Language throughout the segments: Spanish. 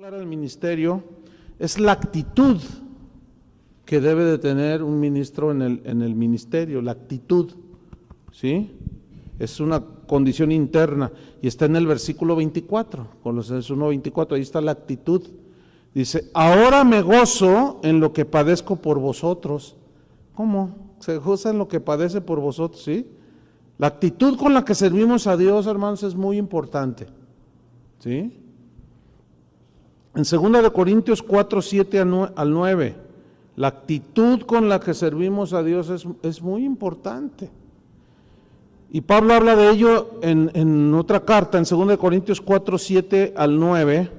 Clara del ministerio es la actitud que debe de tener un ministro en el ministerio, la actitud, ¿sí? Es una condición interna y está en el versículo 24, Colosenses 1:24, ahí está la actitud. Dice, ahora me gozo en lo que padezco por vosotros. ¿Cómo? Se goza en lo que padece por vosotros, ¿sí? La actitud con la que servimos a Dios, hermanos, es muy importante, ¿sí? En 2 de Corintios 4, 7 al 9, la actitud con la que servimos a Dios es muy importante. Y Pablo habla de ello en otra carta, en 2 de Corintios 4, 7 al 9,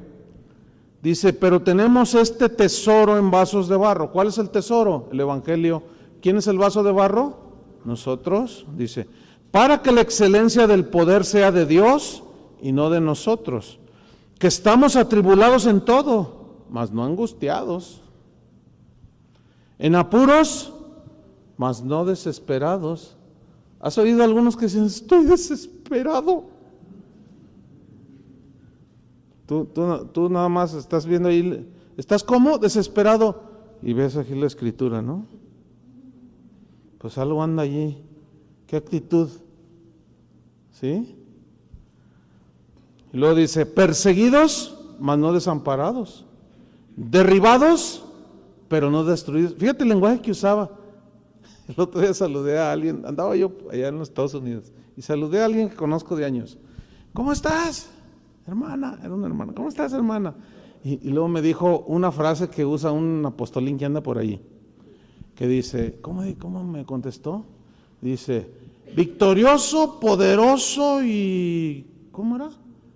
dice, pero tenemos este tesoro en vasos de barro. ¿Cuál es el tesoro? El Evangelio. ¿Quién es el vaso de barro? Nosotros, dice, para que la excelencia del poder sea de Dios y no de nosotros, que estamos atribulados en todo, mas no angustiados, en apuros, mas no desesperados. ¿Has oído a algunos que dicen, estoy desesperado? Tú nada más estás viendo ahí, ¿estás cómo? Desesperado, y ves aquí la escritura, ¿no? Pues algo anda allí. ¿Qué actitud? ¿Sí? Y luego dice, perseguidos, mas no desamparados, derribados, pero no destruidos. Fíjate el lenguaje que usaba. El otro día saludé a alguien, andaba yo allá en los Estados Unidos, y saludé a alguien que conozco de años. ¿Cómo estás, hermana? Era una hermana. ¿Cómo estás, hermana? Y luego me dijo una frase que usa un apostolín que anda por allí, que dice, ¿cómo me contestó? Dice, victorioso, poderoso y... ¿cómo era?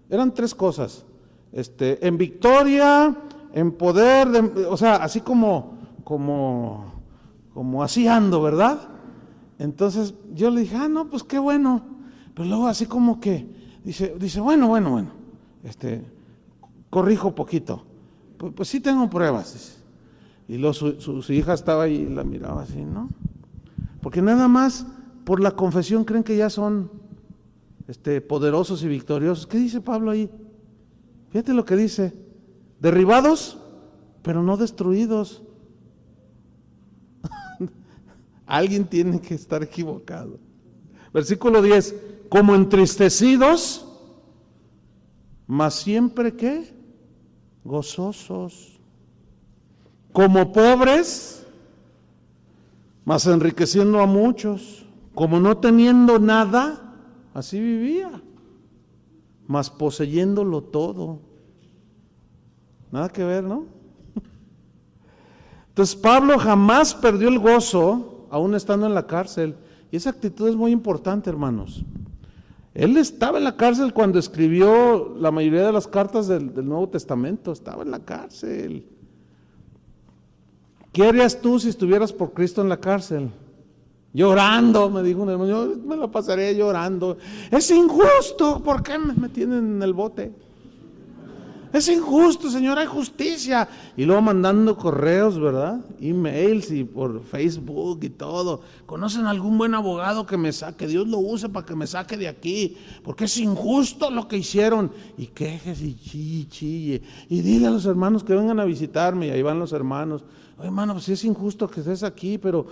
Eran tres cosas, en victoria, en poder, o sea, así como así ando, ¿verdad? Entonces yo le dije, no, pues qué bueno, pero luego así como que, dice, bueno, corrijo poquito, pues sí tengo pruebas, dice. Y luego su hija estaba ahí y la miraba así, ¿no? Porque nada más por la confesión creen que ya son poderosos y victoriosos. ¿Qué dice Pablo ahí? Fíjate lo que dice, derribados, pero no destruidos. Alguien tiene que estar equivocado. Versículo 10, como entristecidos, mas siempre ¿qué? Gozosos. Como pobres, mas enriqueciendo a muchos. Como no teniendo nada, así vivía, mas poseyéndolo todo. Nada que ver, ¿no? Entonces Pablo jamás perdió el gozo, aún estando en la cárcel. Y esa actitud es muy importante, hermanos. Él estaba en la cárcel cuando escribió la mayoría de las cartas del Nuevo Testamento. Estaba en la cárcel. ¿Qué harías tú si estuvieras por Cristo en la cárcel? Llorando, me dijo un hermano, yo me la pasaré llorando. Es injusto, ¿por qué me tienen en el bote? Es injusto, Señor, hay justicia. Y luego mandando correos, ¿verdad? Emails y por Facebook y todo. ¿Conocen algún buen abogado que me saque? Dios lo use para que me saque de aquí, porque es injusto lo que hicieron. Y quejes y chille. Y dile a los hermanos que vengan a visitarme. Y ahí van los hermanos. Oye, hermano, pues es injusto que estés aquí, pero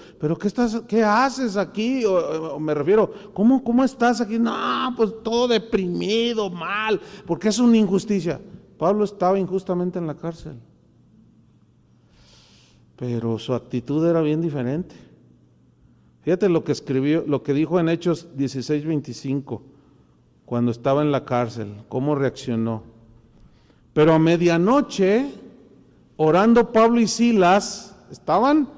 ¿qué haces aquí? O me refiero, ¿cómo estás aquí? No, pues todo deprimido, mal, porque es una injusticia. Pablo estaba injustamente en la cárcel, pero su actitud era bien diferente. Fíjate lo que escribió, lo que dijo en Hechos 16:25, cuando estaba en la cárcel, cómo reaccionó. Pero a medianoche, orando Pablo y Silas, estaban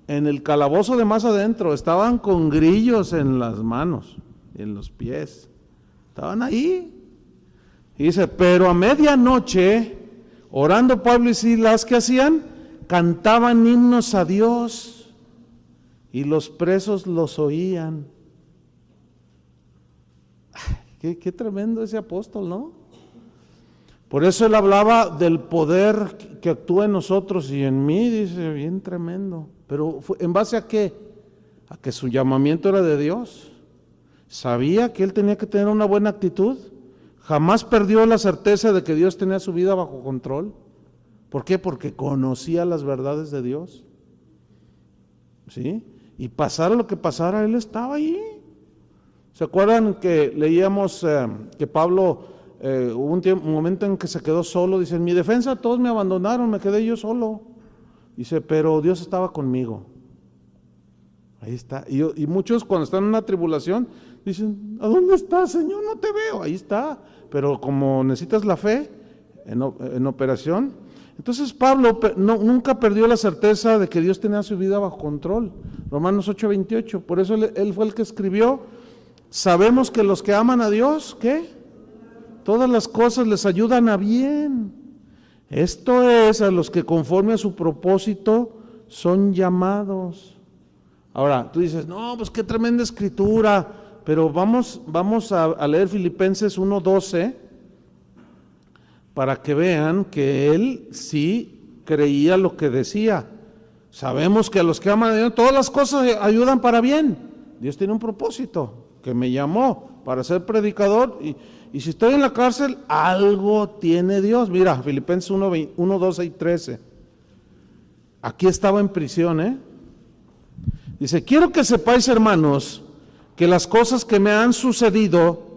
en el calabozo de más adentro, estaban con grillos en las manos, en los pies, estaban ahí. Y dice, pero a medianoche, orando Pablo y Silas, ¿qué hacían? Cantaban himnos a Dios y los presos los oían. Qué tremendo ese apóstol, ¿no? Por eso él hablaba del poder que actúa en nosotros y en mí, dice, bien tremendo. Pero ¿en base a qué? A que su llamamiento era de Dios. Sabía que él tenía que tener una buena actitud. Jamás perdió la certeza de que Dios tenía su vida bajo control. ¿Por qué? Porque conocía las verdades de Dios. ¿Sí? Y pasara lo que pasara, él estaba allí. ¿Se acuerdan que leíamos que Pablo, hubo un momento en que se quedó solo? Dice, en mi defensa todos me abandonaron, me quedé yo solo. Dice, pero Dios estaba conmigo. Ahí está. Y muchos cuando están en una tribulación dicen, ¿a dónde estás, Señor? No te veo. Ahí está. Pero como necesitas la fe en operación. Entonces Pablo nunca perdió la certeza de que Dios tenía su vida bajo control. Romanos 8:28. Por eso él fue el que escribió, sabemos que los que aman a Dios, ¿qué? Todas las cosas les ayudan a bien. Esto es, a los que conforme a su propósito son llamados. Ahora, tú dices, no, pues qué tremenda escritura, pero vamos a leer Filipenses 1:12 para que vean que él sí creía lo que decía. Sabemos que a los que aman a Dios, todas las cosas ayudan para bien. Dios tiene un propósito, que me llamó para ser predicador, y si estoy en la cárcel, algo tiene Dios. Mira, Filipenses 1:12 y 13. Aquí estaba en prisión, Dice, quiero que sepáis, hermanos, que las cosas que me han sucedido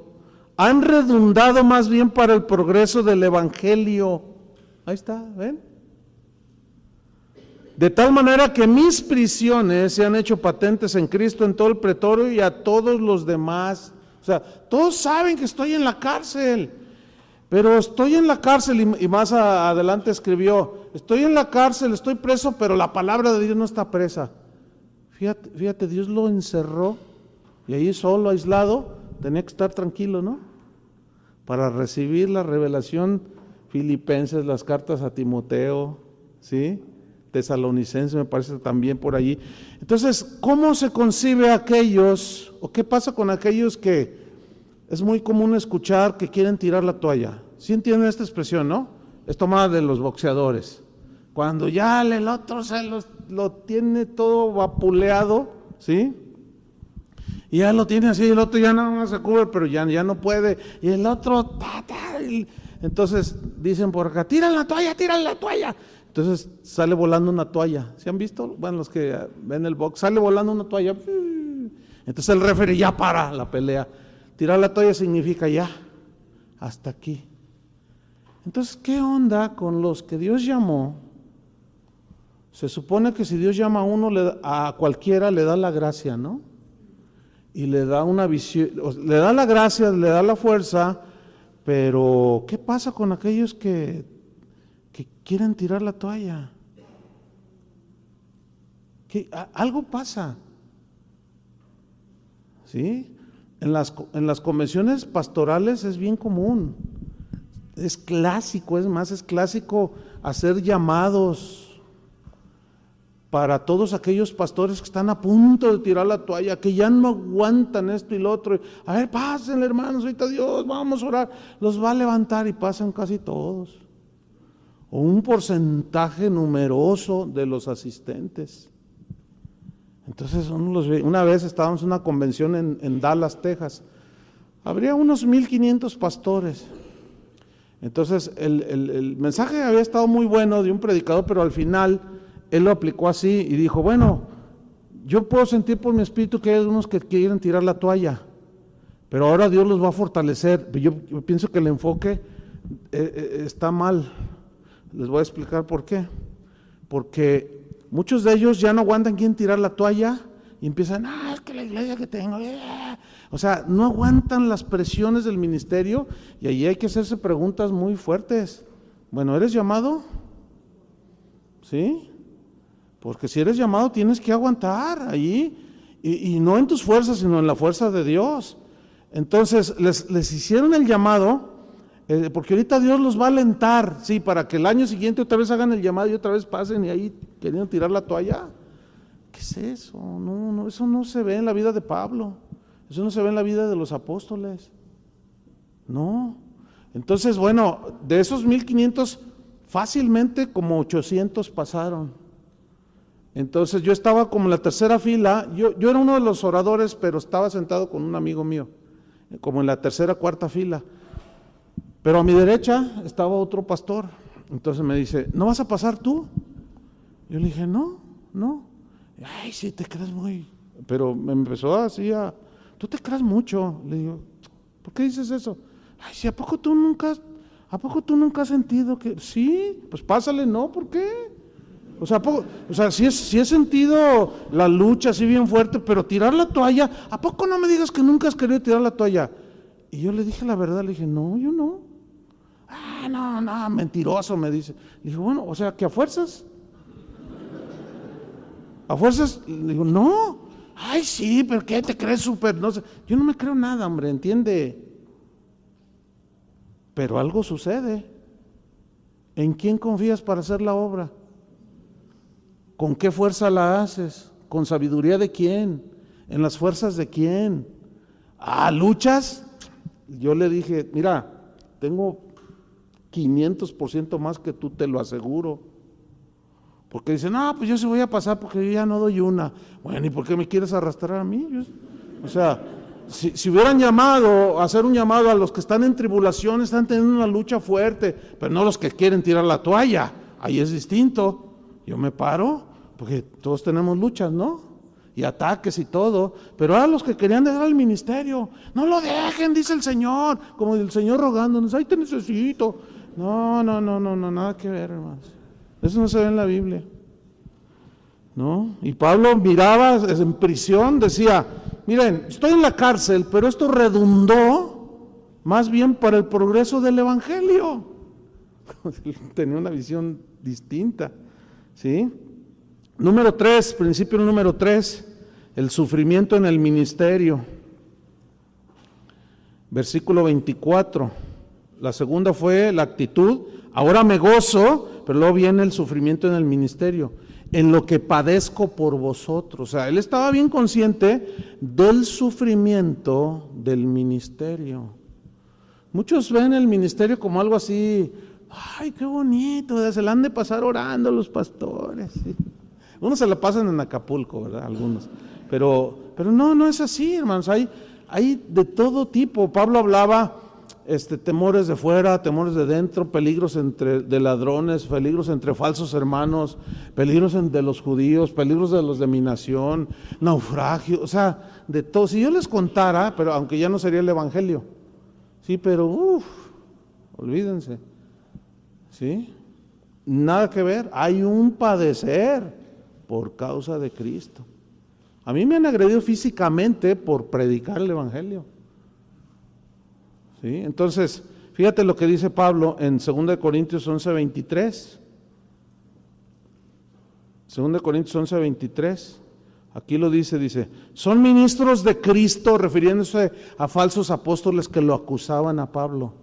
han redundado más bien para el progreso del Evangelio. Ahí está, ¿ven? De tal manera que mis prisiones se han hecho patentes en Cristo en todo el pretorio y a todos los demás. O sea, todos saben que estoy en la cárcel, pero estoy en la cárcel, y más adelante escribió, estoy en la cárcel, estoy preso, pero la palabra de Dios no está presa. Fíjate, Dios lo encerró y ahí solo, aislado, tenía que estar tranquilo, ¿no? Para recibir la revelación. Filipenses, las cartas a Timoteo, ¿sí? Tesalonicenses me parece también por allí. Entonces, ¿cómo se concibe aquellos, o qué pasa con aquellos que es muy común escuchar que quieren tirar la toalla? ¿Sí entienden esta expresión, no? Es tomada de los boxeadores. Cuando ya el otro lo tiene todo vapuleado, ¿sí? Y ya lo tiene así, el otro ya nada más se cubre, pero ya no puede. Y el otro, entonces dicen por acá, tira la toalla. Entonces sale volando una toalla. ¿Se han visto? Bueno, los que ven el box, sale volando una toalla. Entonces el referee ya para la pelea. Tirar la toalla significa ya, hasta aquí. Entonces, ¿qué onda con los que Dios llamó? Se supone que si Dios llama a uno, a cualquiera le da la gracia, ¿no? Y le da una visión, le da la gracia, le da la fuerza, pero ¿qué pasa con aquellos que quieren tirar la toalla? Algo pasa, ¿sí? En las convenciones pastorales es bien común, es clásico, es clásico hacer llamados para todos aquellos pastores que están a punto de tirar la toalla, que ya no aguantan esto y lo otro. A ver, pásenle, hermanos, ahorita Dios, vamos a orar. Los va a levantar, y pasan casi todos, o un porcentaje numeroso de los asistentes. Entonces una vez estábamos en una convención en Dallas, Texas. Habría unos 1500 pastores. Entonces el mensaje había estado muy bueno de un predicador, pero al final él lo aplicó así y dijo, bueno, yo puedo sentir por mi espíritu que hay algunos que quieren tirar la toalla, pero ahora Dios los va a fortalecer. Yo pienso que el enfoque está mal. Les voy a explicar por qué. Porque muchos de ellos ya no aguantan quieren tirar la toalla y empiezan, es que la iglesia que tengo, o sea, no aguantan las presiones del ministerio, y allí hay que hacerse preguntas muy fuertes. Bueno, ¿eres llamado? ¿Sí? Porque si eres llamado tienes que aguantar allí, y no en tus fuerzas, sino en la fuerza de Dios. Entonces les hicieron el llamado, porque ahorita Dios los va a alentar, sí, para que el año siguiente otra vez hagan el llamado y otra vez pasen, y ahí queriendo tirar la toalla. ¿Qué es eso? No, eso no se ve en la vida de Pablo, eso no se ve en la vida de los apóstoles, no. Entonces, bueno, de esos 1500 fácilmente como 800 pasaron. Entonces yo estaba como en la tercera fila, yo era uno de los oradores, pero estaba sentado con un amigo mío, como en la tercera, cuarta fila. Pero a mi derecha estaba otro pastor, Entonces me dice, ¿no vas a pasar tú? Yo le dije, no. Ay, sí, te crees muy... Pero me empezó así tú te crees mucho. Le digo, ¿por qué dices eso? Ay, sí, ¿a poco tú nunca has sentido que... Sí, pues pásale, ¿no? ¿Por qué? O sea, sí he sentido la lucha así bien fuerte, pero tirar la toalla, ¿a poco no me digas que nunca has querido tirar la toalla? Y yo le dije la verdad, le dije, no, yo no. No, mentiroso, me dice. Le dije, bueno, o sea, que a fuerzas, le digo, no. Ay, sí, pero ¿qué te crees súper? No sé, yo no me creo nada, hombre, ¿entiende? Pero algo sucede. ¿En quién confías para hacer la obra? ¿Con qué fuerza la haces? ¿Con sabiduría de quién? ¿En las fuerzas de quién? ¿Luchas? Yo le dije, mira, tengo 500% más que tú, te lo aseguro. Porque dicen, no, pues yo sí voy a pasar porque yo ya no doy una. Bueno, ¿y por qué me quieres arrastrar a mí? O sea, si hubieran llamado, hacer un llamado a los que están en tribulación, están teniendo una lucha fuerte, pero no los que quieren tirar la toalla, ahí es distinto. Yo me paro, porque todos tenemos luchas, ¿no? Y ataques y todo, pero a los que querían dejar el ministerio, no lo dejen, dice el Señor, como el Señor rogándonos, ahí te necesito. No, nada que ver, hermanos. Eso no se ve en la Biblia, ¿no? Y Pablo miraba en prisión, decía, miren, estoy en la cárcel, pero esto redundó más bien para el progreso del Evangelio. Tenía una visión distinta, ¿sí? Principio número 3, el sufrimiento en el ministerio. Versículo 24. La segunda fue la actitud. Ahora me gozo, pero luego viene el sufrimiento en el ministerio. En lo que padezco por vosotros. O sea, él estaba bien consciente del sufrimiento del ministerio. Muchos ven el ministerio como algo así, ay, qué bonito, se la han de pasar orando los pastores. ¿Sí? Unos se la pasan en Acapulco, ¿verdad? Algunos. Pero no es así, hermanos. Hay de todo tipo. Pablo hablaba temores de fuera, temores de dentro, peligros de ladrones, peligros entre falsos hermanos, peligros de los judíos, peligros de los de mi nación, naufragio, o sea, de todo. Si yo les contara, pero aunque ya no sería el evangelio, sí, pero olvídense, ¿sí? Nada que ver, hay un padecer por causa de Cristo. A mí me han agredido físicamente por predicar el evangelio. ¿Sí? Entonces, fíjate lo que dice Pablo en 2 Corintios 11:23. 2 Corintios 11:23. Aquí lo dice, son ministros de Cristo, refiriéndose a falsos apóstoles que lo acusaban a Pablo.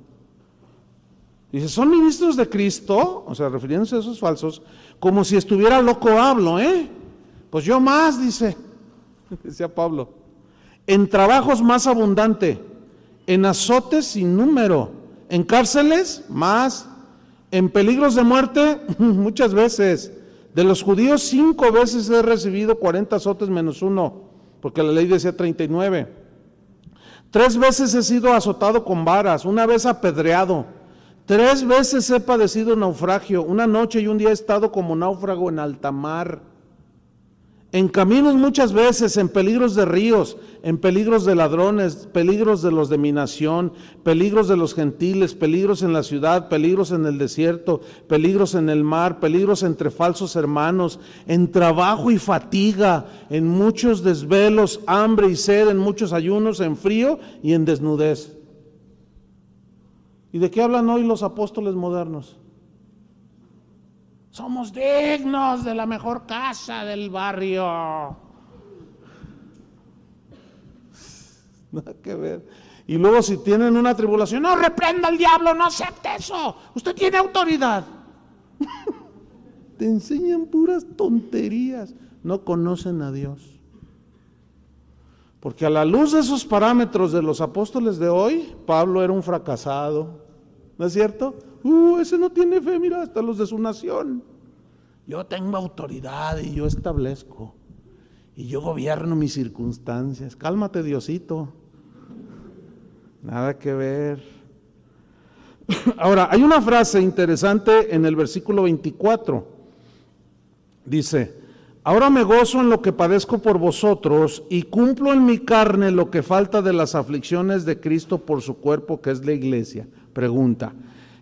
Dice, son ministros de Cristo, o sea, refiriéndose a esos falsos, como si estuviera loco hablo, Pues yo más, decía Pablo, en trabajos más abundante, en azotes sin número, en cárceles más, en peligros de muerte muchas veces. De los judíos 5 veces he recibido 40 azotes menos 1, porque la ley decía 39. 3 veces he sido azotado con varas, 1 vez apedreado. 3 veces he padecido naufragio, 1 noche y 1 día he estado como náufrago en alta mar. En caminos muchas veces, en peligros de ríos, en peligros de ladrones, peligros de los de mi nación, peligros de los gentiles, peligros en la ciudad, peligros en el desierto, peligros en el mar, peligros entre falsos hermanos, en trabajo y fatiga, en muchos desvelos, hambre y sed, en muchos ayunos, en frío y en desnudez. ¿Y de qué hablan hoy los apóstoles modernos? Somos dignos de la mejor casa del barrio. Nada que ver. Y luego si tienen una tribulación, no reprenda al diablo, no acepte eso. Usted tiene autoridad. Te enseñan puras tonterías. No conocen a Dios. Porque a la luz de esos parámetros de los apóstoles de hoy, Pablo era un fracasado. ¿No es cierto? Ese no tiene fe, mira, hasta los de su nación. Yo tengo autoridad y yo establezco. Y yo gobierno mis circunstancias. Cálmate, Diosito. Nada que ver. Ahora, hay una frase interesante en el versículo 24. Dice: ahora me gozo en lo que padezco por vosotros y cumplo en mi carne lo que falta de las aflicciones de Cristo por su cuerpo, que es la iglesia. Pregunta: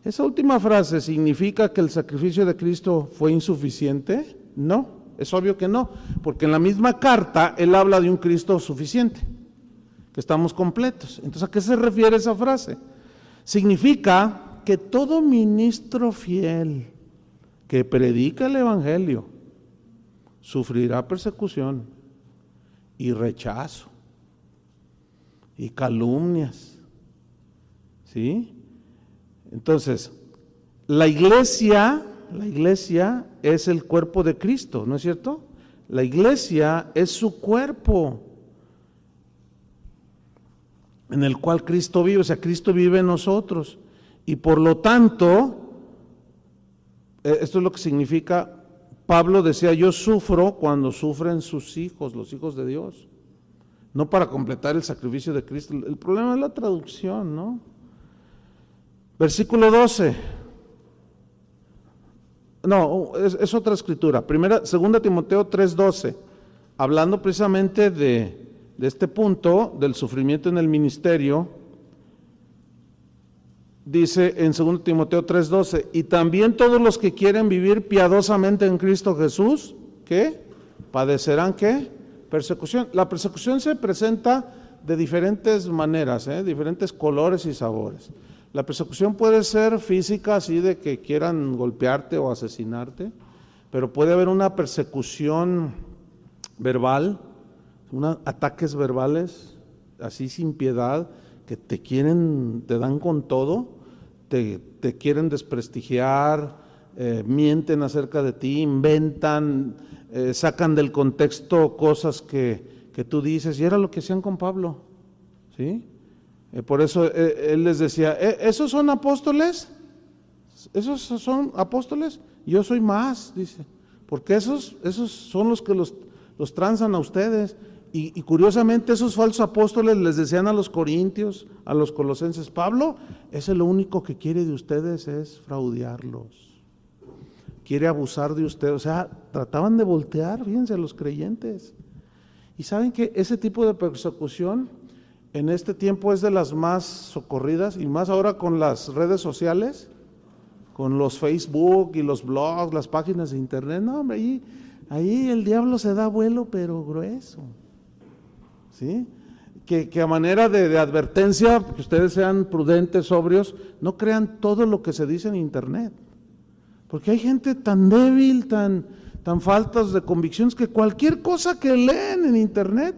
¿esa última frase significa que el sacrificio de Cristo fue insuficiente? No, es obvio que no, porque en la misma carta él habla de un Cristo suficiente, que estamos completos. Entonces, ¿a qué se refiere esa frase? Significa que todo ministro fiel que predica el evangelio sufrirá persecución y rechazo y calumnias, ¿sí? Entonces, la iglesia es el cuerpo de Cristo, ¿no es cierto? La iglesia es su cuerpo en el cual Cristo vive, o sea, Cristo vive en nosotros. Y por lo tanto, esto es lo que significa, Pablo decía: yo sufro cuando sufren sus hijos, los hijos de Dios, no para completar el sacrificio de Cristo. El problema es la traducción, ¿no? Versículo 12. No, es otra escritura. Segunda Timoteo 3:12, hablando precisamente de este punto del sufrimiento en el ministerio. Dice en 2 Timoteo 3:12: y también todos los que quieren vivir piadosamente en Cristo Jesús, ¿qué? Padecerán, ¿qué? Persecución. La persecución se presenta de diferentes maneras, diferentes colores y sabores. La persecución puede ser física, así de que quieran golpearte o asesinarte, pero puede haber una persecución verbal, ataques verbales, así sin piedad, que te dan con todo, te quieren desprestigiar, mienten acerca de ti, inventan, sacan del contexto cosas que tú dices, y era lo que hacían con Pablo, ¿sí? Por eso él les decía: ¿esos son apóstoles? ¿Esos son apóstoles? Yo soy más, dice, porque esos son los que los tranzan a ustedes. Y curiosamente esos falsos apóstoles les decían a los corintios, a los colosenses: Pablo, ese lo único que quiere de ustedes es fraudearlos, quiere abusar de ustedes. O sea, trataban de voltear, fíjense, a los creyentes. Y saben que ese tipo de persecución en este tiempo es de las más socorridas, y más ahora con las redes sociales, con los Facebook y los blogs, las páginas de internet. No, hombre, ahí el diablo se da vuelo, pero grueso, ¿sí? Que a manera de advertencia, que ustedes sean prudentes, sobrios, no crean todo lo que se dice en internet, porque hay gente tan débil, tan faltas de convicciones, que cualquier cosa que leen en internet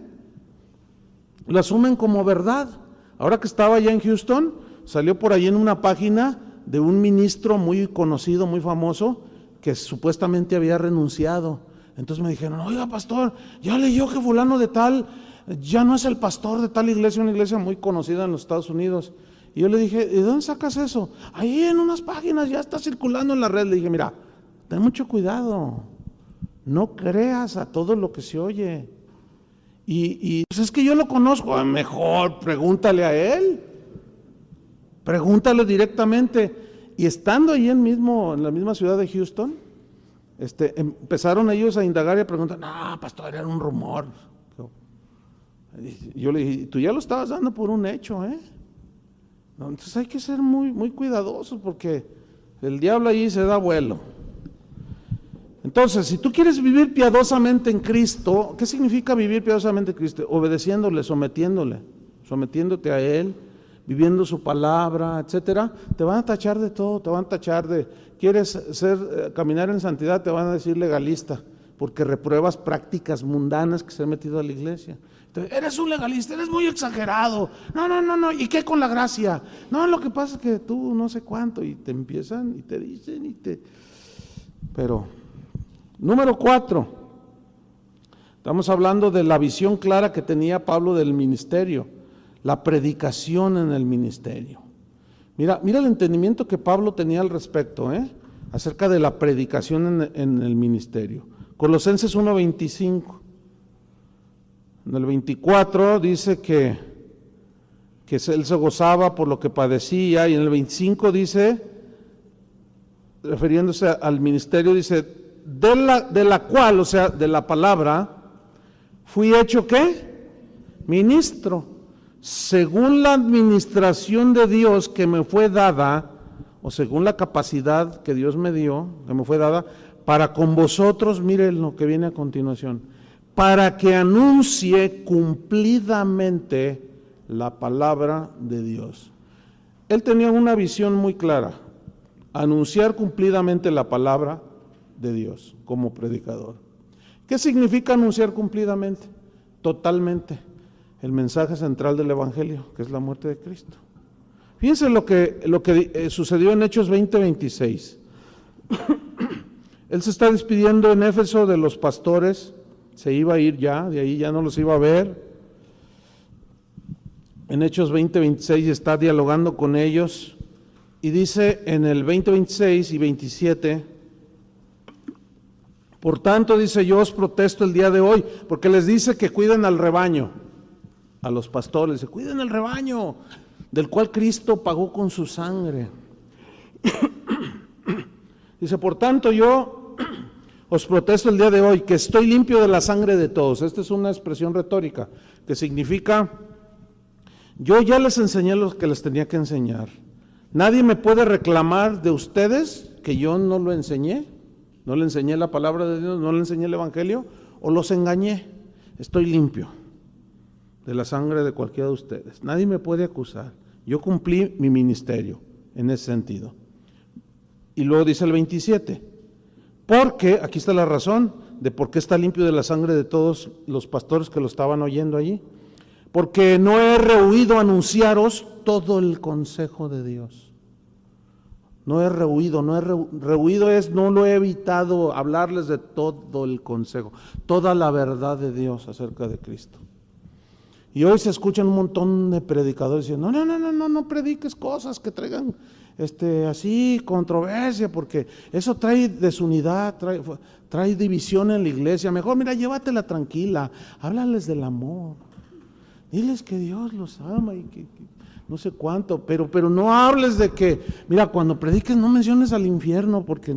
lo asumen como verdad. Ahora que estaba allá en Houston, salió por ahí en una página de un ministro muy conocido, muy famoso, que supuestamente había renunciado. Entonces me dijeron: oiga, pastor, ya leyó que fulano de tal ya no es el pastor de tal iglesia, una iglesia muy conocida en los Estados Unidos. Y yo le dije: ¿de dónde sacas eso? Ahí en unas páginas, ya está circulando en la red. Le dije: mira, ten mucho cuidado, no creas a todo lo que se oye. Y pues es que yo lo conozco. Mejor pregúntale a él, pregúntale directamente. Y estando ahí en la misma ciudad de Houston, empezaron ellos a indagar y a preguntar: no, pastor, era un rumor. Yo le dije: tú ya lo estabas dando por un hecho, No, entonces hay que ser muy, muy cuidadosos, porque el diablo ahí se da vuelo. Entonces, si tú quieres vivir piadosamente en Cristo, ¿qué significa vivir piadosamente en Cristo? Obedeciéndole, sometiéndote a Él, viviendo su palabra, etcétera. Te van a tachar de todo, te van a tachar de, quieres caminar en santidad, te van a decir legalista, porque repruebas prácticas mundanas que se han metido a la iglesia. Entonces, eres un legalista, eres muy exagerado. No, ¿y qué con la gracia? No, lo que pasa es que tú no sé cuánto, y te empiezan y te dicen pero número 4, estamos hablando de la visión clara que tenía Pablo del ministerio, la predicación en el ministerio. Mira el entendimiento que Pablo tenía al respecto, acerca de la predicación en el ministerio. Colosenses 1:25. En el 24 dice que que él se gozaba por lo que padecía, y en el 25 dice, refiriéndose al ministerio, dice, de la cual, o sea, de la palabra, fui hecho ¿qué? Ministro, según la administración de Dios que me fue dada, o según la capacidad que Dios me dio, que me fue dada, para con vosotros, miren lo que viene a continuación, para que anuncie cumplidamente la palabra de Dios. Él tenía una visión muy clara, anunciar cumplidamente la palabra de Dios como predicador. ¿Qué significa anunciar cumplidamente? Totalmente el mensaje central del Evangelio, que es la muerte de Cristo. Fíjense lo que sucedió en Hechos 20:26. Él se está despidiendo en Éfeso de los pastores, se iba a ir ya, de ahí ya no los iba a ver. En Hechos 20:26 está dialogando con ellos y dice en el 20:26 y 27, por tanto, dice, yo os protesto el día de hoy, porque les dice que cuiden al rebaño, a los pastores, dice, cuiden el rebaño, del cual Cristo pagó con su sangre. Dice, por tanto, yo os protesto el día de hoy, que estoy limpio de la sangre de todos. Esta es una expresión retórica, que significa, yo ya les enseñé lo que les tenía que enseñar. Nadie me puede reclamar de ustedes que yo no lo enseñé. No le enseñé la palabra de Dios, no le enseñé el Evangelio, o los engañé. Estoy limpio de la sangre de cualquiera de ustedes. Nadie me puede acusar. Yo cumplí mi ministerio en ese sentido. Y luego dice el 27, porque, aquí está la razón de por qué está limpio de la sangre de todos los pastores que lo estaban oyendo allí. Porque no he rehuido anunciaros todo el consejo de Dios. No he rehuido, rehuido es no lo he evitado hablarles de todo el consejo, toda la verdad de Dios acerca de Cristo. Y hoy se escuchan un montón de predicadores diciendo, no prediques cosas que traigan así controversia, porque eso trae desunidad, trae división en la iglesia. Mejor mira, llévatela tranquila, háblales del amor, diles que Dios los ama y que no sé cuánto, pero no hables de que, mira, cuando prediques no menciones al infierno, porque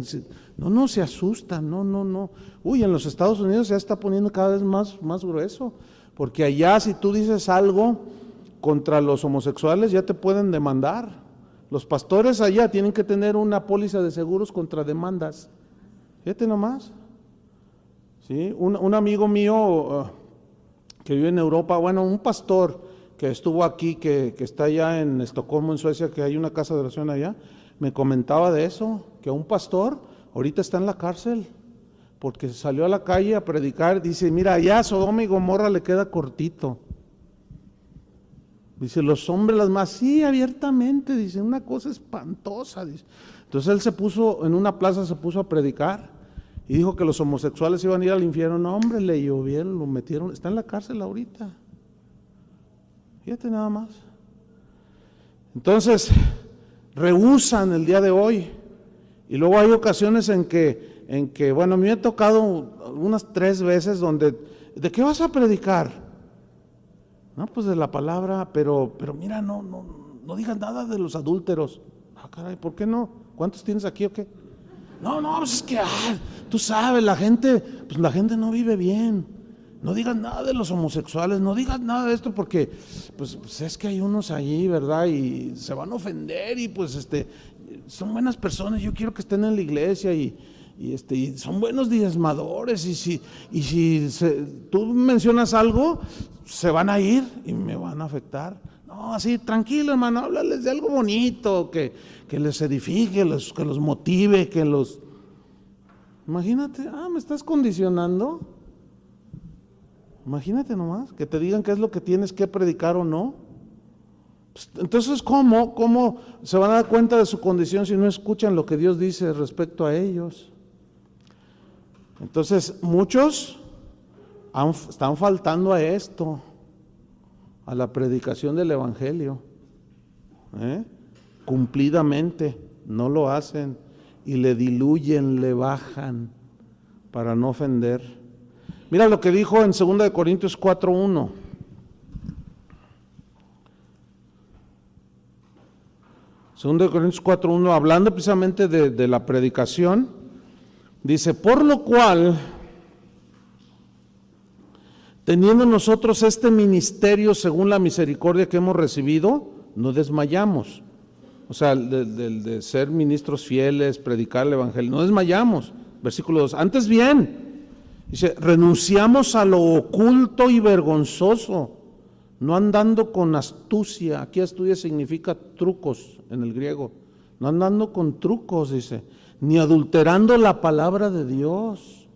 no se asustan, no. Uy, en los Estados Unidos ya está poniendo cada vez más grueso, porque allá si tú dices algo contra los homosexuales ya te pueden demandar. Los pastores allá tienen que tener una póliza de seguros contra demandas. Fíjate nomás. ¿Sí? Un amigo mío que vive en Europa, bueno, un pastor que estuvo aquí, que está allá en Estocolmo, en Suecia, que hay una casa de oración allá, me comentaba de eso, que un pastor ahorita está en la cárcel, porque salió a la calle a predicar, dice, mira, allá Sodoma y Gomorra le queda cortito. Dice, los hombres las más, sí, abiertamente, dice, una cosa espantosa, dice. Entonces él se puso, en una plaza se puso a predicar, y dijo que los homosexuales iban a ir al infierno. No, hombre, le llovieron, lo metieron, está en la cárcel ahorita. Fíjate nada más. Entonces, rehúsan el día de hoy. Y luego hay ocasiones en que, bueno, a mí me ha tocado unas 3 veces donde, ¿de qué vas a predicar? No, pues de la palabra, pero mira, no digas nada de los adúlteros. Ah, caray, ¿por qué no? ¿Cuántos tienes aquí o qué? No, pues es que, tú sabes, la gente no vive bien. No digas nada de los homosexuales, no digas nada de esto porque pues es que hay unos allí, ¿verdad? Y se van a ofender y pues son buenas personas, yo quiero que estén en la iglesia y son buenos diezmadores y si tú mencionas algo, se van a ir y me van a afectar. No, así, tranquilo, hermano, háblales de algo bonito, que les edifique, que los motive, que los... Imagínate, ¿me estás condicionando? Imagínate nomás, que te digan qué es lo que tienes que predicar o no. Entonces, ¿cómo se van a dar cuenta de su condición si no escuchan lo que Dios dice respecto a ellos? Entonces, muchos están faltando a esto, a la predicación del Evangelio, cumplidamente, no lo hacen y le diluyen, le bajan para no ofender. Mira lo que dijo en 2 Corintios 4:1. 2 Corintios 4:1, hablando precisamente de la predicación, dice: por lo cual, teniendo nosotros este ministerio según la misericordia que hemos recibido, no desmayamos. O sea, de ser ministros fieles, predicar el evangelio, no desmayamos. Versículo 2, antes bien, dice, renunciamos a lo oculto y vergonzoso, no andando con astucia. Aquí astucia significa trucos en el griego. No andando con trucos, dice, ni adulterando la palabra de Dios,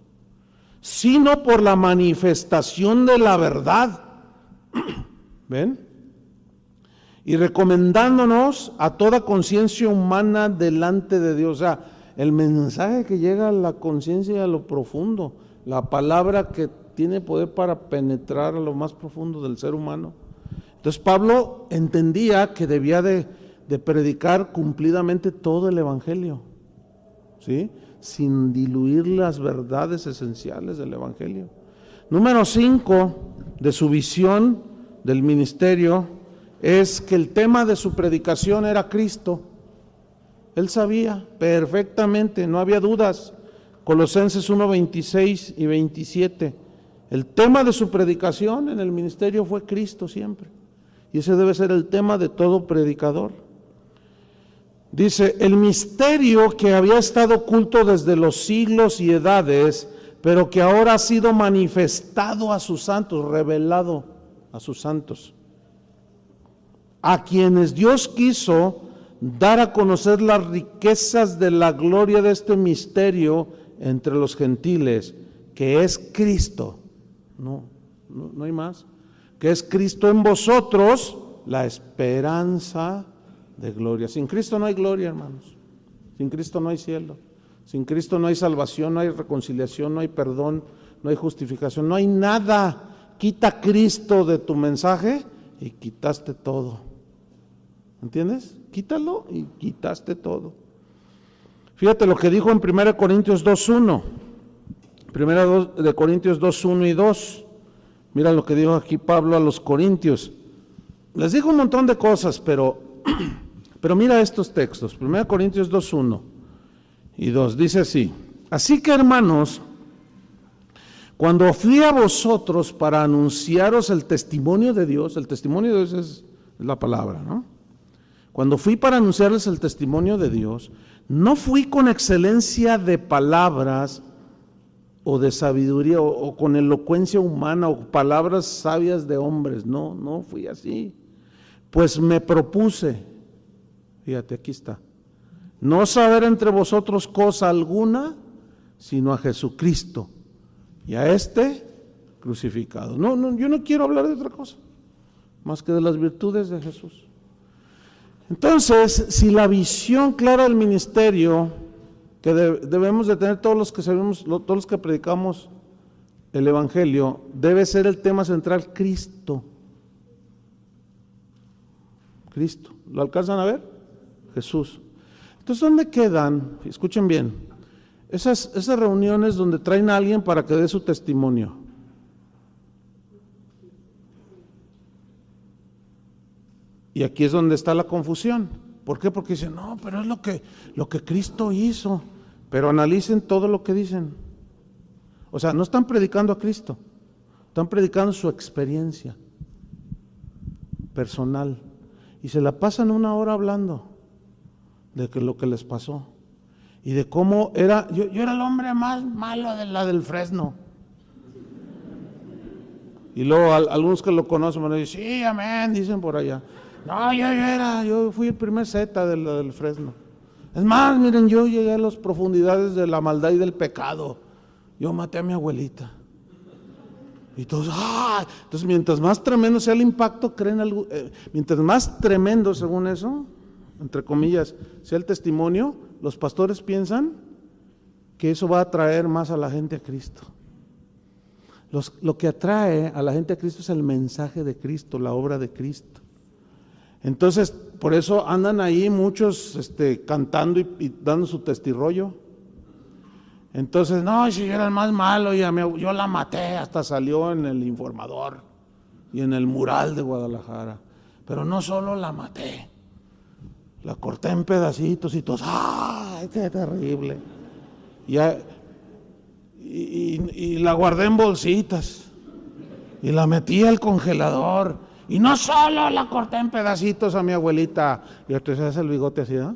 sino por la manifestación de la verdad. ¿Ven? Y recomendándonos a toda conciencia humana delante de Dios. O sea, el mensaje que llega a la conciencia, a lo profundo, la palabra que tiene poder para penetrar a lo más profundo del ser humano. Entonces Pablo entendía que debía de predicar cumplidamente todo el evangelio, ¿sí? Sin diluir las verdades esenciales del evangelio. Número 5 de su visión del ministerio es que el tema de su predicación era Cristo. Él sabía perfectamente, no había dudas. Colosenses 1:26 y 27. El tema de su predicación en el ministerio fue Cristo siempre. Y ese debe ser el tema de todo predicador. Dice, el misterio que había estado oculto desde los siglos y edades, pero que ahora ha sido manifestado a sus santos, revelado a sus santos, a quienes Dios quiso dar a conocer las riquezas de la gloria de este misterio entre los gentiles, que es Cristo. No hay más. Que es Cristo en vosotros, la esperanza de gloria. Sin Cristo no hay gloria, hermanos. Sin Cristo no hay cielo. Sin Cristo no hay salvación, no hay reconciliación, no hay perdón, no hay justificación, no hay nada. Quita Cristo de tu mensaje y quitaste todo. ¿Entiendes? Quítalo y quitaste todo. Fíjate lo que dijo en 1 Corintios 2:1. 1 Corintios 2:1 y 2. Mira lo que dijo aquí Pablo a los corintios. Les dijo un montón de cosas, pero mira estos textos. 1 Corintios 2:1 y 2. Dice así: así que, hermanos, cuando fui a vosotros para anunciaros el testimonio de Dios, el testimonio de Dios es la palabra, ¿no? Cuando fui para anunciarles el testimonio de Dios, no fui con excelencia de palabras o de sabiduría o con elocuencia humana o palabras sabias de hombres. No fui así. Pues me propuse, fíjate, aquí está, no saber entre vosotros cosa alguna, sino a Jesucristo y a este crucificado. Yo no quiero hablar de otra cosa, más que de las virtudes de Jesús. Entonces, si la visión clara del ministerio que debemos de tener todos los que sabemos, todos los que predicamos el evangelio, debe ser el tema central: Cristo. Cristo. ¿Lo alcanzan a ver? Jesús. Entonces, ¿dónde quedan? Escuchen bien. Esas reuniones donde traen a alguien para que dé su testimonio. Y aquí es donde está la confusión. ¿Por qué? Porque dicen, no, pero es lo que Cristo hizo. Pero analicen todo lo que dicen. O sea, no están predicando a Cristo, están predicando su experiencia personal. Y se la pasan una hora hablando de lo que les pasó. Y de cómo era, yo era el hombre más malo de la del Fresno. Y luego algunos que lo conocen me dicen, sí, amén, dicen por allá. No, yo fui el primer Z del Fresno. Es más, miren, yo llegué a las profundidades de la maldad y del pecado. Yo maté a mi abuelita. Y todos, entonces mientras más tremendo sea el impacto, creen algo, mientras más tremendo, según eso, entre comillas, sea el testimonio, los pastores piensan que eso va a atraer más a la gente a Cristo. Lo que atrae a la gente a Cristo es el mensaje de Cristo, la obra de Cristo. Entonces, por eso andan ahí muchos cantando y dando su testirollo. Entonces, no, si yo era el más malo, yo la maté, hasta salió en el Informador y en el mural de Guadalajara. Pero no solo la maté, La corté en pedacitos y todos, ¡ay, qué terrible! Y la guardé en bolsitas y la metí al congelador. Y no solo la corté en pedacitos a mi abuelita, y ahorita se hace el bigote así, ¿no?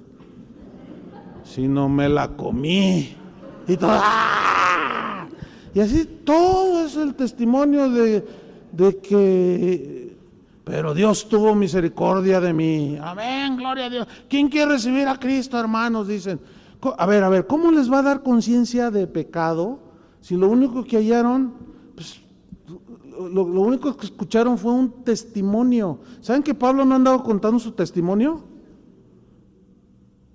Sino me la comí. Y todo, ¡ah! Y así todo es el testimonio de que, pero Dios tuvo misericordia de mí. Amén, gloria a Dios. ¿Quién quiere recibir a Cristo, hermanos? Dicen. A ver, ¿cómo les va a dar conciencia de pecado si lo único que hallaron, pues, lo único que escucharon fue un testimonio? ¿Saben que Pablo no andaba contando su testimonio?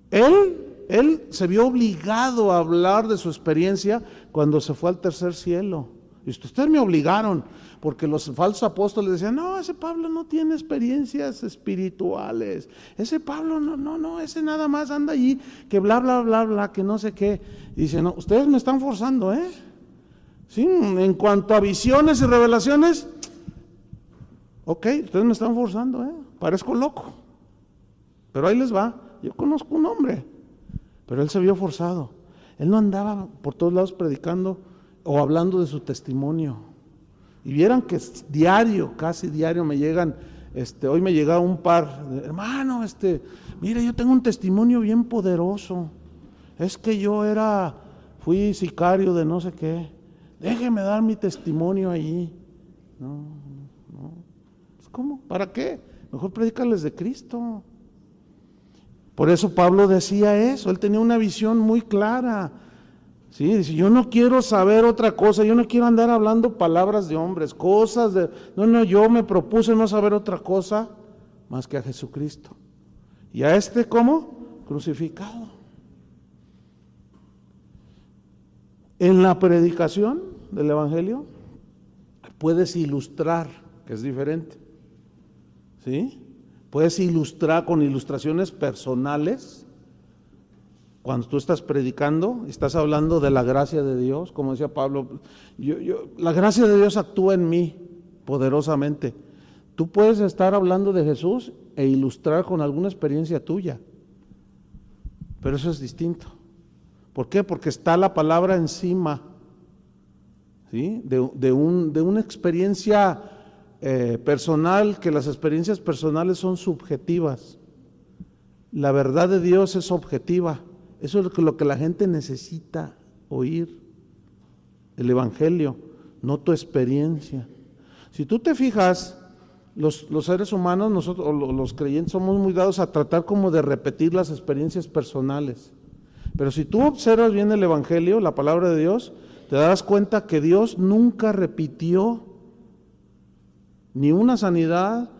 Él se vio obligado a hablar de su experiencia cuando se fue al tercer cielo. Y ustedes me obligaron, porque los falsos apóstoles decían, no, ese Pablo no tiene experiencias espirituales, ese Pablo no, ese nada más anda allí, que bla, bla, bla, bla, que no sé qué. Y dice, no, ustedes me están forzando, ¿sí? En cuanto a visiones y revelaciones, ok, ustedes me están forzando, parezco loco, pero ahí les va. Yo conozco un hombre, pero él se vio forzado. Él no andaba por todos lados predicando o hablando de su testimonio. Y vieran que diario, casi diario me llegan, hoy me llegaba un par, hermano, mire, yo tengo un testimonio bien poderoso. Es que yo fui sicario de no sé qué. Déjeme dar mi testimonio allí. No. Pues, ¿cómo? ¿Para qué? Mejor predícales de Cristo. Por eso Pablo decía eso, él tenía una visión muy clara. Sí, dice, yo no quiero saber otra cosa, yo no quiero andar hablando palabras de hombres, cosas de... No, yo me propuse no saber otra cosa más que a Jesucristo. Y a ¿cómo? Crucificado. En la predicación del Evangelio puedes ilustrar, que es diferente, ¿sí? Puedes ilustrar con ilustraciones personales. Cuando tú estás predicando, estás hablando de la gracia de Dios, como decía Pablo, la gracia de Dios actúa en mí poderosamente. Tú puedes estar hablando de Jesús e ilustrar con alguna experiencia tuya, pero eso es distinto. ¿Por qué? Porque está la palabra encima, ¿sí? de una experiencia personal, que las experiencias personales son subjetivas. La verdad de Dios es objetiva. Eso es lo que la gente necesita oír, el Evangelio, no tu experiencia. Si tú te fijas, los seres humanos, nosotros, los creyentes, somos muy dados a tratar como de repetir las experiencias personales. Pero si tú observas bien el Evangelio, la palabra de Dios, te darás cuenta que Dios nunca repitió ni una sanidad,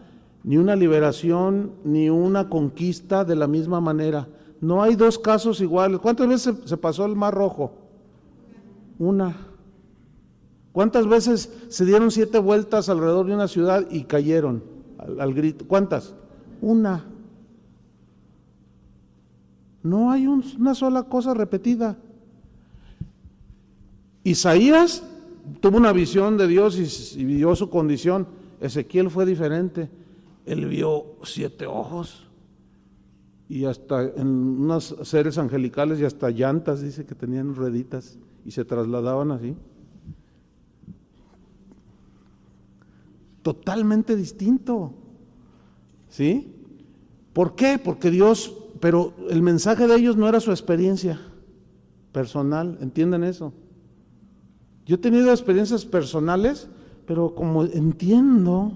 ni una liberación, ni una conquista de la misma manera. No hay dos casos iguales. ¿Cuántas veces se pasó el Mar Rojo? Una. ¿Cuántas veces se dieron 7 vueltas alrededor de una ciudad y cayeron al grito? ¿Cuántas? Una. No hay una sola cosa repetida. Isaías tuvo una visión de Dios y vio su condición. Ezequiel fue diferente. Él vio 7 ojos. Y hasta en unos seres angelicales y hasta llantas, dice que tenían rueditas y se trasladaban así. Totalmente distinto, ¿sí? ¿Por qué? Porque Dios, pero el mensaje de ellos no era su experiencia personal, ¿entienden eso? Yo he tenido experiencias personales, pero como entiendo,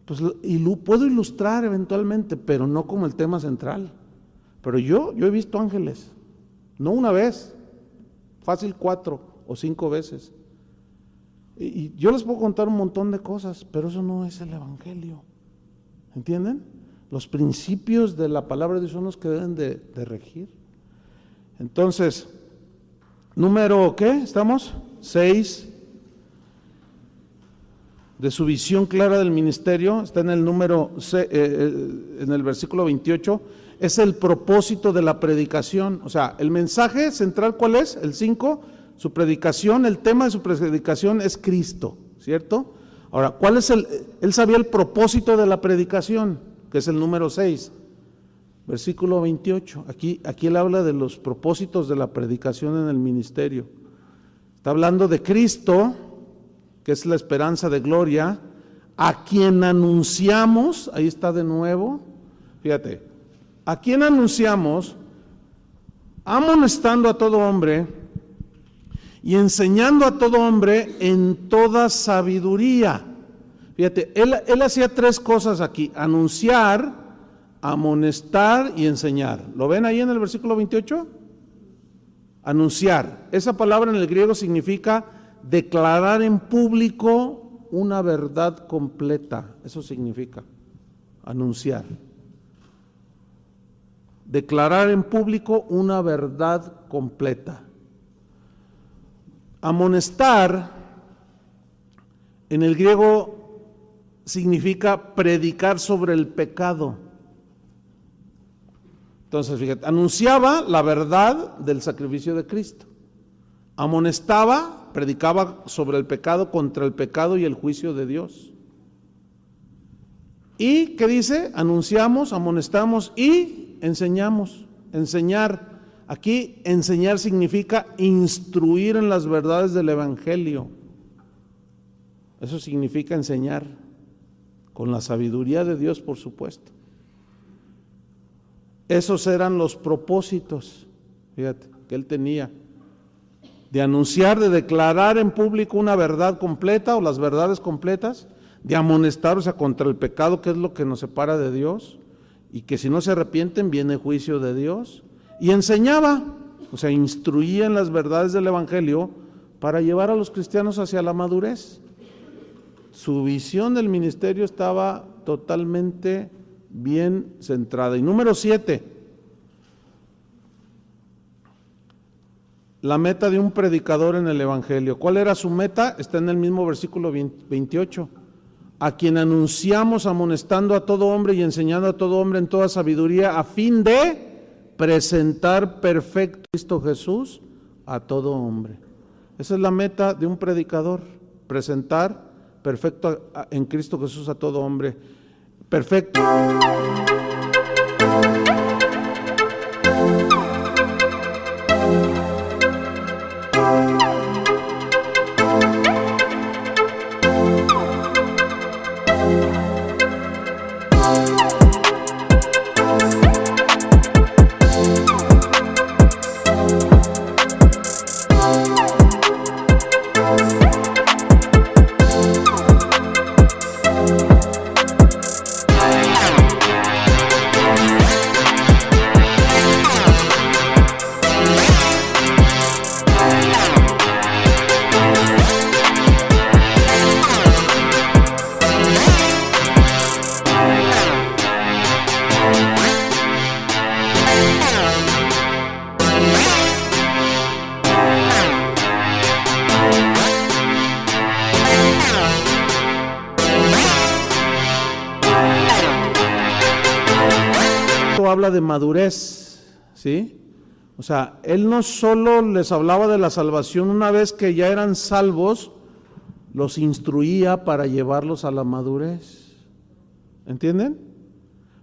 pues puedo ilustrar eventualmente, pero no como el tema central. Pero yo he visto ángeles, no una vez, fácil 4 o 5 veces. Y yo les puedo contar un montón de cosas, pero eso no es el Evangelio. ¿Entienden? Los principios de la palabra de Dios son los que deben de regir. Entonces, número, ¿qué? ¿Estamos? 6. De su visión clara del ministerio, está en el en el versículo 28, es el propósito de la predicación. O sea, el mensaje central, ¿cuál es? El 5, su predicación, el tema de su predicación es Cristo, ¿cierto? Ahora, ¿cuál es él sabía el propósito de la predicación, que es el número 6. versículo 28. Aquí él habla de los propósitos de la predicación en el ministerio. Está hablando de Cristo, que es la esperanza de gloria, a quien anunciamos, ahí está de nuevo, fíjate, a quien anunciamos, amonestando a todo hombre y enseñando a todo hombre en toda sabiduría. Fíjate, él hacía tres cosas aquí: anunciar, amonestar y enseñar. ¿Lo ven ahí en el versículo 28? Anunciar. Esa palabra en el griego significa declarar en público una verdad completa. Eso significa anunciar. Declarar en público una verdad completa. Amonestar en el griego significa predicar sobre el pecado. Entonces, fíjate, anunciaba la verdad del sacrificio de Cristo. Amonestaba, predicaba sobre el pecado, contra el pecado y el juicio de Dios. ¿Y qué dice? Anunciamos, amonestamos y enseñamos. Enseñar. Aquí enseñar significa instruir en las verdades del Evangelio. Eso significa enseñar, con la sabiduría de Dios, por supuesto. Esos eran los propósitos, fíjate, que él tenía, de anunciar, de declarar en público una verdad completa o las verdades completas, de amonestar, o sea, contra el pecado, que es lo que nos separa de Dios, y que si no se arrepienten viene el juicio de Dios, y enseñaba, o sea, instruía en las verdades del Evangelio para llevar a los cristianos hacia la madurez. Su visión del ministerio estaba totalmente bien centrada. Y número 7, la meta de un predicador en el Evangelio. ¿Cuál era su meta? Está en el mismo versículo 28. A quien anunciamos, amonestando a todo hombre y enseñando a todo hombre en toda sabiduría, a fin de presentar perfecto a Cristo Jesús a todo hombre. Esa es la meta de un predicador, presentar perfecto en Cristo Jesús a todo hombre. Perfecto. Habla de madurez, ¿sí? O sea, él no solo les hablaba de la salvación, una vez que ya eran salvos, los instruía para llevarlos a la madurez. ¿Entienden?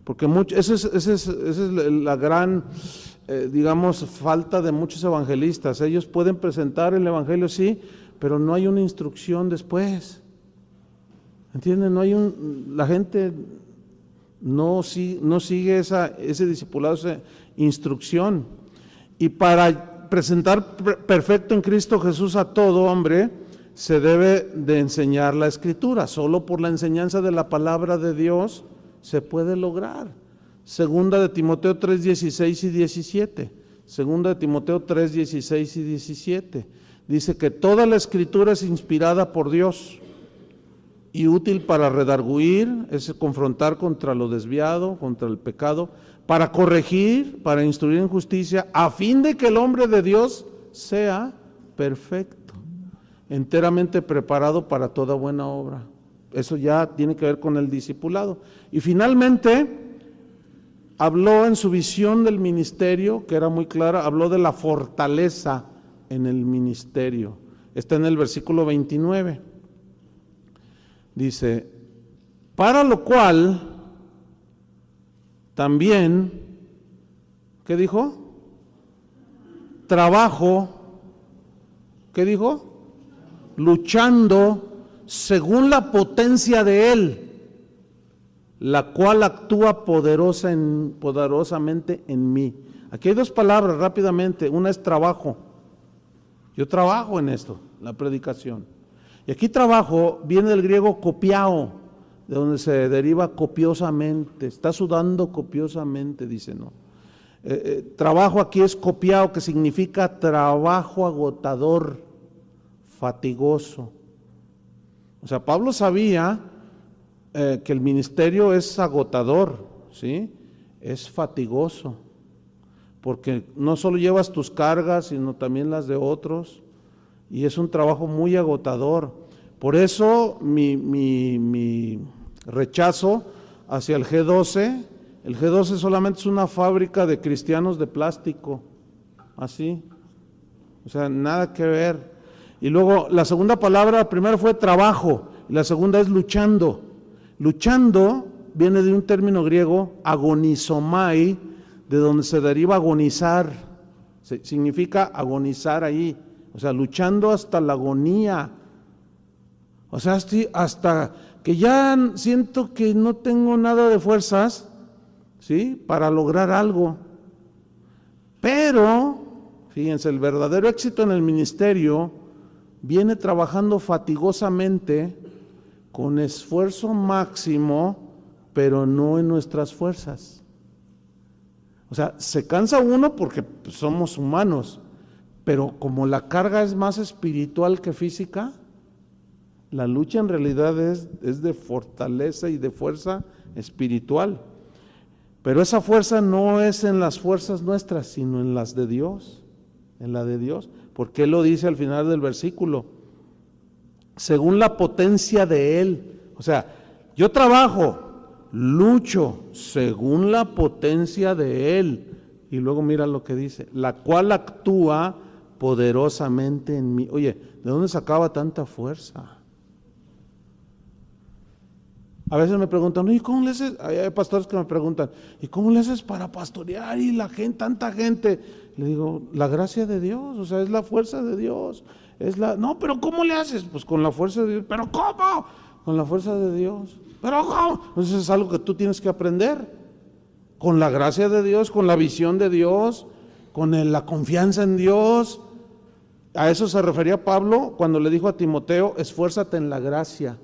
Porque esa es la gran, digamos, falta de muchos evangelistas. Ellos pueden presentar el evangelio, sí, pero no hay una instrucción después. ¿Entienden? La gente no sigue ese discipulado, esa instrucción. Y para presentar perfecto en Cristo Jesús a todo hombre, se debe de enseñar la Escritura. Solo por la enseñanza de la palabra de Dios se puede lograr. Segunda de Timoteo 3:16 y 17. Segunda de Timoteo 3:16 y 17. Dice que toda la Escritura es inspirada por Dios y útil para redarguir, es confrontar contra lo desviado, contra el pecado, para corregir, para instruir en justicia, a fin de que el hombre de Dios sea perfecto, enteramente preparado para toda buena obra. Eso ya tiene que ver con el discipulado. Y finalmente, habló en su visión del ministerio, que era muy clara, habló de la fortaleza en el ministerio. Está en el versículo 29. Dice, para lo cual también ¿qué dijo? Trabajo, ¿qué dijo? Luchando según la potencia de Él, la cual actúa poderosamente en mí. Aquí hay dos palabras rápidamente, una es trabajo. Yo trabajo en esto, la predicación. Y aquí trabajo viene del griego copiao, de donde se deriva copiosamente, está sudando copiosamente, dice, ¿no? Trabajo aquí es copiao, que significa trabajo agotador, fatigoso. O sea, Pablo sabía que el ministerio es agotador, ¿sí? Es fatigoso, porque no solo llevas tus cargas, sino también las de otros, y es un trabajo muy agotador. Por eso mi rechazo hacia el G12 solamente es una fábrica de cristianos de plástico, así, o sea, nada que ver. Y luego la segunda palabra, la primera fue trabajo, y la segunda es luchando. Luchando viene de un término griego, agonizomai, de donde se deriva agonizar, significa agonizar ahí, o sea, luchando hasta la agonía, o sea, hasta que ya siento que no tengo nada de fuerzas, ¿sí?, para lograr algo. Pero, fíjense, el verdadero éxito en el ministerio viene trabajando fatigosamente, con esfuerzo máximo, pero no en nuestras fuerzas. O sea, se cansa uno porque somos humanos, pero como la carga es más espiritual que física, la lucha en realidad es de fortaleza y de fuerza espiritual. Pero esa fuerza no es en las fuerzas nuestras, sino en las de Dios, en la de Dios, porque Él lo dice al final del versículo, según la potencia de Él. O sea, yo trabajo, lucho según la potencia de Él, y luego mira lo que dice, la cual actúa poderosamente en mí. Oye, ¿de dónde sacaba tanta fuerza? A veces me preguntan, ¿y cómo le haces? Hay pastores que me preguntan, ¿y cómo le haces para pastorear y la gente, tanta gente? Le digo, la gracia de Dios, o sea, es la fuerza de Dios. No, pero ¿cómo le haces? Pues con la fuerza de Dios. ¿Pero cómo? Con la fuerza de Dios. ¿Pero cómo? Entonces es algo que tú tienes que aprender. Con la gracia de Dios, con la visión de Dios, con la confianza en Dios. A eso se refería Pablo cuando le dijo a Timoteo, esfuérzate en la gracia.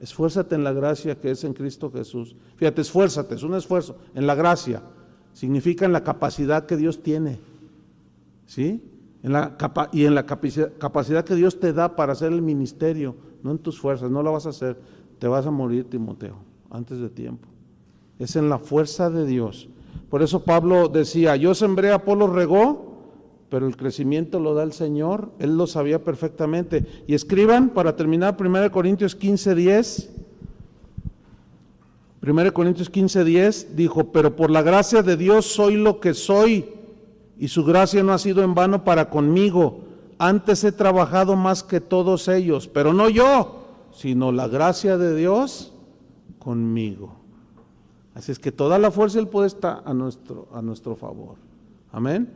Esfuérzate en la gracia que es en Cristo Jesús. Fíjate, esfuérzate, es un esfuerzo, en la gracia. Significa en la capacidad que Dios tiene, ¿sí? En la capacidad que Dios te da para hacer el ministerio, no en tus fuerzas, no la vas a hacer, te vas a morir, Timoteo, antes de tiempo. Es en la fuerza de Dios. Por eso Pablo decía, yo sembré, Apolo regó, pero el crecimiento lo da el Señor. Él lo sabía perfectamente. Y escriban, para terminar, 1 Corintios 15:10. 1 Corintios 15:10 dijo, pero por la gracia de Dios soy lo que soy, y su gracia no ha sido en vano para conmigo. Antes he trabajado más que todos ellos, pero no yo, sino la gracia de Dios conmigo. Así es que toda la fuerza y el poder está a nuestro favor. Amén.